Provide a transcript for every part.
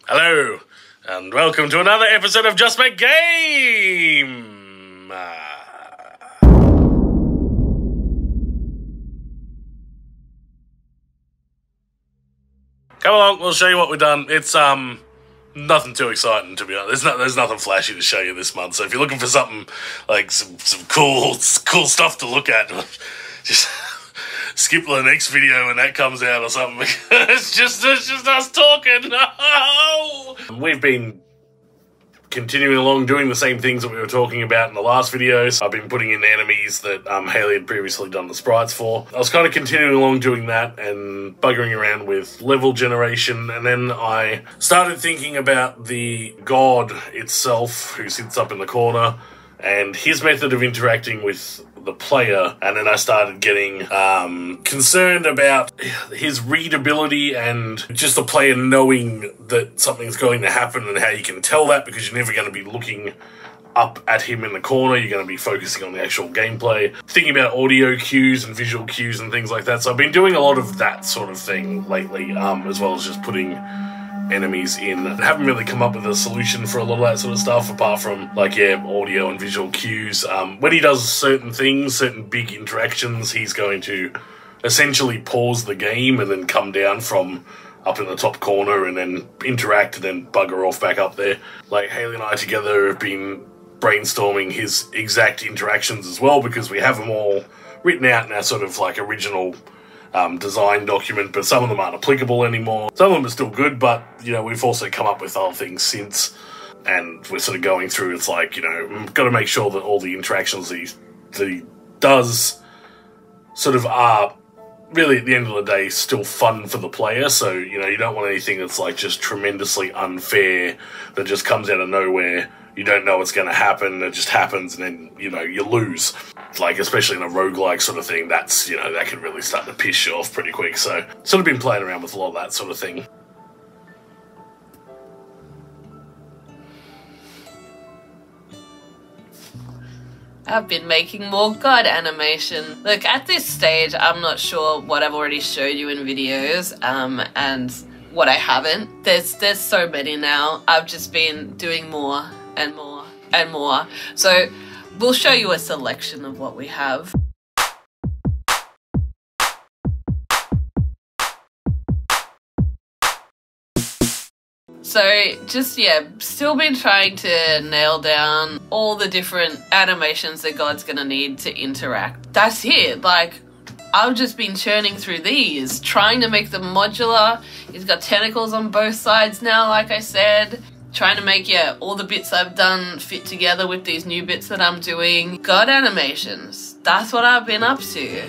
Hello, and welcome to another episode of Just Make Game! Come along, we'll show you what we've done. It's, nothing too exciting, to be honest. There's nothing flashy to show you this month, so if you're looking for something, like, some cool stuff to look at, just skip the next video when that comes out or something. It's just us talking. No! We've been continuing along doing the same things that we were talking about in the last videos. I've been putting in enemies that Haley had previously done the sprites for. I was kind of continuing along doing that and buggering around with level generation, and then I started thinking about the god itself who sits up in the corner and his method of interacting with the player, and then I started getting concerned about his readability and just the player knowing that something's going to happen and how you can tell that, because you're never going to be looking up at him in the corner. You're going to be focusing on the actual gameplay, thinking about audio cues and visual cues and things like that. So I've been doing a lot of that sort of thing lately, as well as just putting enemies in. I haven't really come up with a solution for a lot of that sort of stuff, apart from, like, audio and visual cues. When he does certain things, certain big interactions, he's going to essentially pause the game and then come down from up in the top corner and then interact and then bugger off back up there. Like, Haley and I together have been brainstorming his exact interactions as well, because we have them all written out in our sort of, like, original design document, but some of them aren't applicable anymore. Some of them are still good, but, you know, we've also come up with other things since, and we're sort of going through, it's like, you know, we've got to make sure that all the interactions that he does sort of are really, at the end of the day, still fun for the player. So, you know, you don't want anything that's, like, just tremendously unfair, that just comes out of nowhere. You don't know what's going to happen, it just happens, and then, you know, you lose. Like, especially in a roguelike sort of thing, that's, you know, that can really start to piss you off pretty quick. So, sort of been playing around with a lot of that sort of thing. I've been making more god animation. Look, at this stage, I'm not sure what I've already showed you in videos, and what I haven't. There's so many now. I've just been doing more and more and more. So we'll show you a selection of what we have. So just, still been trying to nail down all the different animations that God's gonna need to interact. That's it. Like, I've just been churning through these, trying to make them modular. He's got tentacles on both sides now, like I said. Trying to make, all the bits I've done fit together with these new bits that I'm doing. God animations. That's what I've been up to.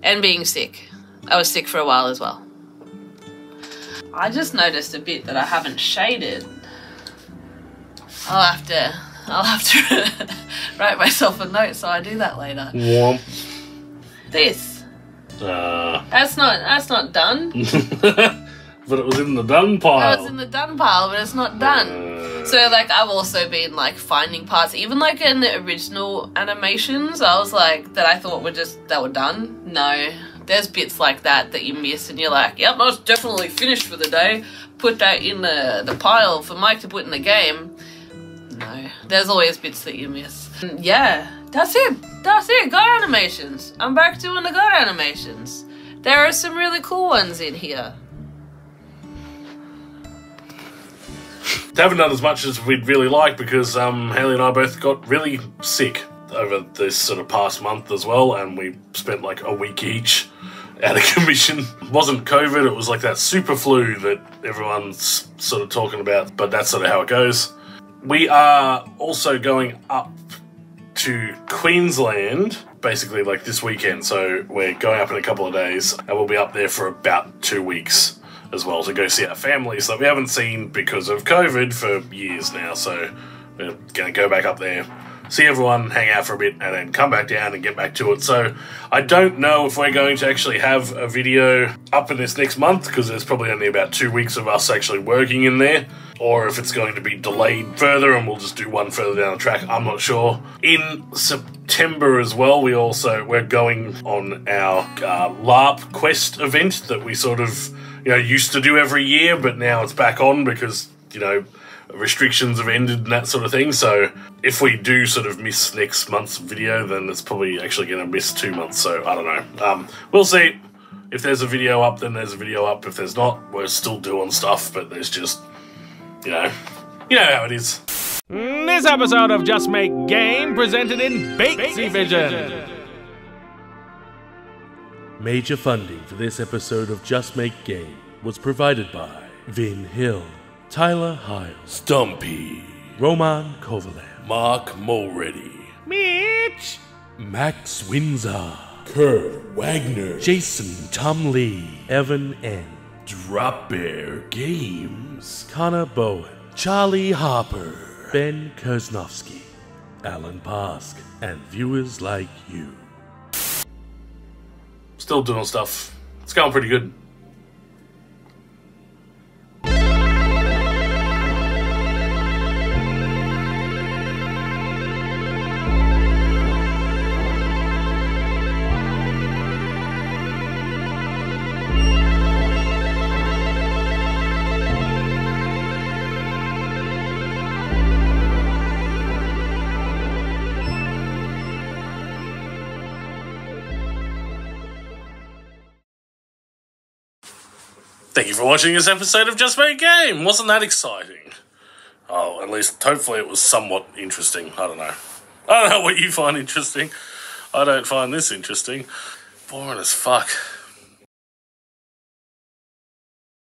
And being sick. I was sick for a while as well. I just noticed a bit that I haven't shaded. I'll have to write myself a note so I do that later. Womp. This. That's not done. But it was in the done pile. It was in the done pile, but it's not done. So, like, I've also been, like, finding parts, even, like, in the original animations, I was like, that I thought they were done. No. There's bits like that you miss, and you're like, yep, that's definitely finished for the day. Put that in the pile for Mike to put in the game. No. There's always bits that you miss. And yeah, that's it. That's it. God animations. I'm back doing the God animations. There are some really cool ones in here. They haven't done as much as we'd really like, because Haley and I both got really sick over this sort of past month as well, and we spent like a week each out of commission. It wasn't COVID, it was like that super flu that everyone's sort of talking about, but that's sort of how it goes. We are also going up to Queensland, basically like this weekend, so we're going up in a couple of days, and we'll be up there for about 2 weeks as well, to go see our families that we haven't seen because of COVID for years now. So we're going to go back up there, see everyone, hang out for a bit, and then come back down and get back to it. So I don't know if we're going to actually have a video up in this next month, because there's probably only about 2 weeks of us actually working in there, or if it's going to be delayed further and we'll just do one further down the track. I'm not sure. In September as well, we're going on our LARP quest event that we sort of used to do every year, but now it's back on because, restrictions have ended and that sort of thing. So if we do sort of miss next month's video, then it's probably actually going to miss 2 months. So I don't know. We'll see. If there's a video up, then there's a video up. If there's not, we're still doing stuff, but there's just, you know how it is. This episode of Just Make Game presented in Batesy Vision. Major funding for this episode of Just Make Game was provided by Vin Hill, Tyler Heil, Stumpy, Roman Kovalev, Mark Mulready, Mitch, Max Windsor, Kurt Wagner, Jason Tom Lee, Evan N, Drop Bear Games, Connor Bowen, Charlie Harper, Ben Kersnowski, Alan Pask, and viewers like you. Still doing stuff. It's going pretty good. Thank you for watching this episode of Just Make Game. Wasn't that exciting? Oh, at least hopefully it was somewhat interesting. I don't know. I don't know what you find interesting. I don't find this interesting. Boring as fuck.